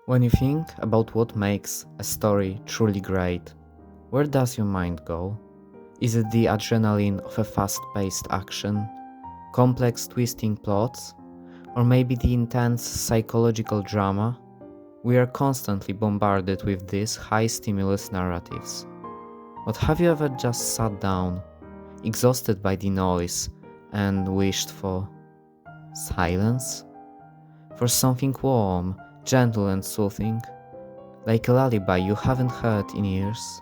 When you think about what makes a story truly great, where does your mind go? Is it the adrenaline of a fast-paced action, complex twisting plots, or maybe the intense psychological drama? We are constantly bombarded with these high-stimulus narratives. But have you ever just sat down, exhausted by the noise, and wished for silence? For something warm, gentle and soothing, like a lullaby you haven't heard in years?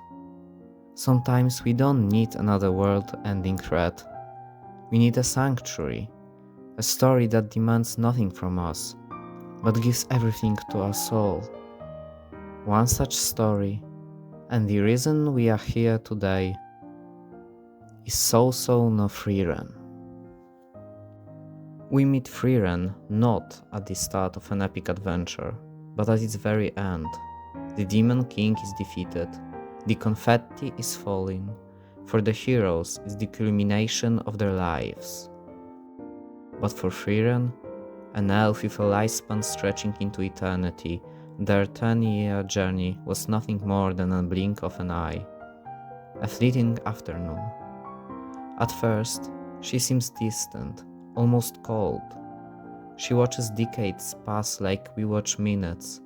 Sometimes we don't need another world-ending threat. We need a sanctuary, a story that demands nothing from us, but gives everything to our soul. One such story, and the reason we are here today, is So no Frieren. We meet Frieren not at the start of an epic adventure, but at its very end. The Demon King is defeated, the confetti is falling. For the heroes, it's the culmination of their lives. But for Frieren, an elf with a lifespan stretching into eternity, their 10-year journey was nothing more than a blink of an eye. A fleeting afternoon. At first, she seems distant, almost cold. She watches decades pass like we watch minutes.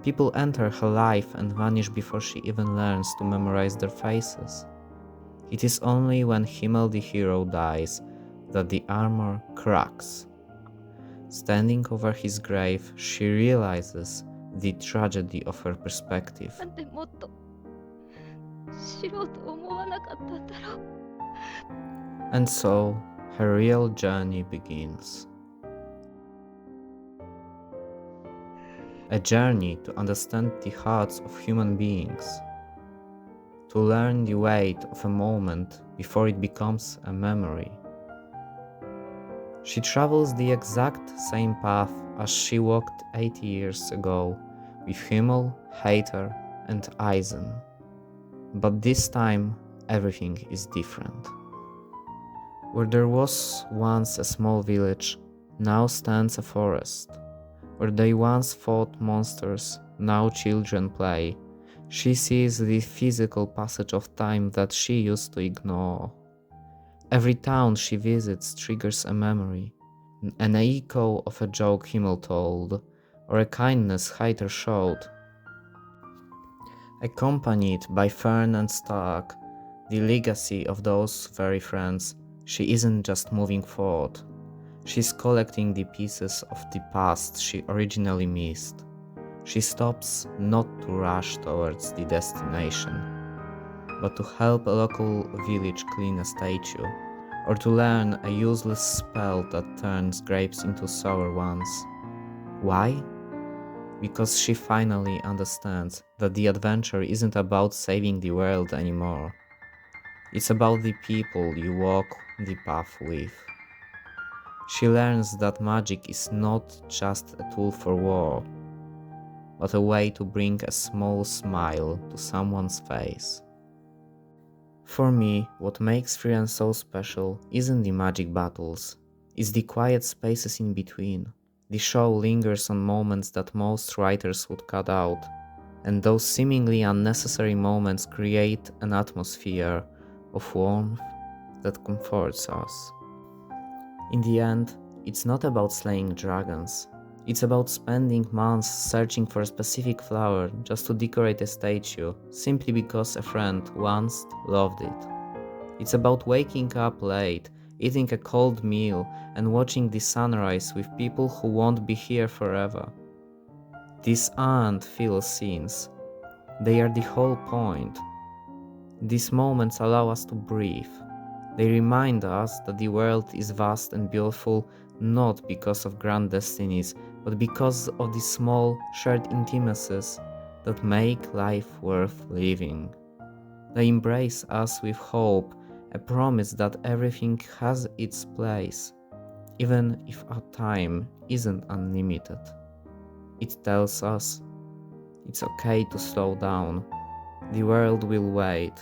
People enter her life and vanish before she even learns to memorize their faces. It is only when Himmel the hero dies that the armor cracks. Standing over his grave, she realizes the tragedy of her perspective. なんでもっと知ろうと思わなかったんだろう。 And so, her real journey begins. A journey to understand the hearts of human beings, to learn the weight of a moment before it becomes a memory. She travels the exact same path as she walked 80 years ago with Himmel, Hater, and Eisen. But this time, everything is different. Where there was once a small village, now stands a forest. Where they once fought monsters, now children play. She sees the physical passage of time that she used to ignore. Every town she visits triggers a memory, an echo of a joke Himmel told, or a kindness Hater showed. Accompanied by Fern and Stark, the legacy of those very friends, she isn't just moving forward. She's collecting the pieces of the past she originally missed. She stops not to rush towards the destination, but to help a local village clean a statue, or to learn a useless spell that turns grapes into sour ones. Why? Because she finally understands that the adventure isn't about saving the world anymore. It's about the people you walk the path with. She learns that magic is not just a tool for war, but a way to bring a small smile to someone's face. For me, what makes Frieren so special isn't the magic battles, it's the quiet spaces in between. The show lingers on moments that most writers would cut out, and those seemingly unnecessary moments create an atmosphere of warmth that comforts us. In the end, it's not about slaying dragons. It's about spending months searching for a specific flower just to decorate a statue, simply because a friend once loved it. It's about waking up late, eating a cold meal, and watching the sunrise with people who won't be here forever. These aren't filler scenes. They are the whole point. These moments allow us to breathe. They remind us that the world is vast and beautiful not because of grand destinies, but because of the small, shared intimacies that make life worth living. They embrace us with hope, a promise that everything has its place, even if our time isn't unlimited. It tells us it's okay to slow down. The world will wait.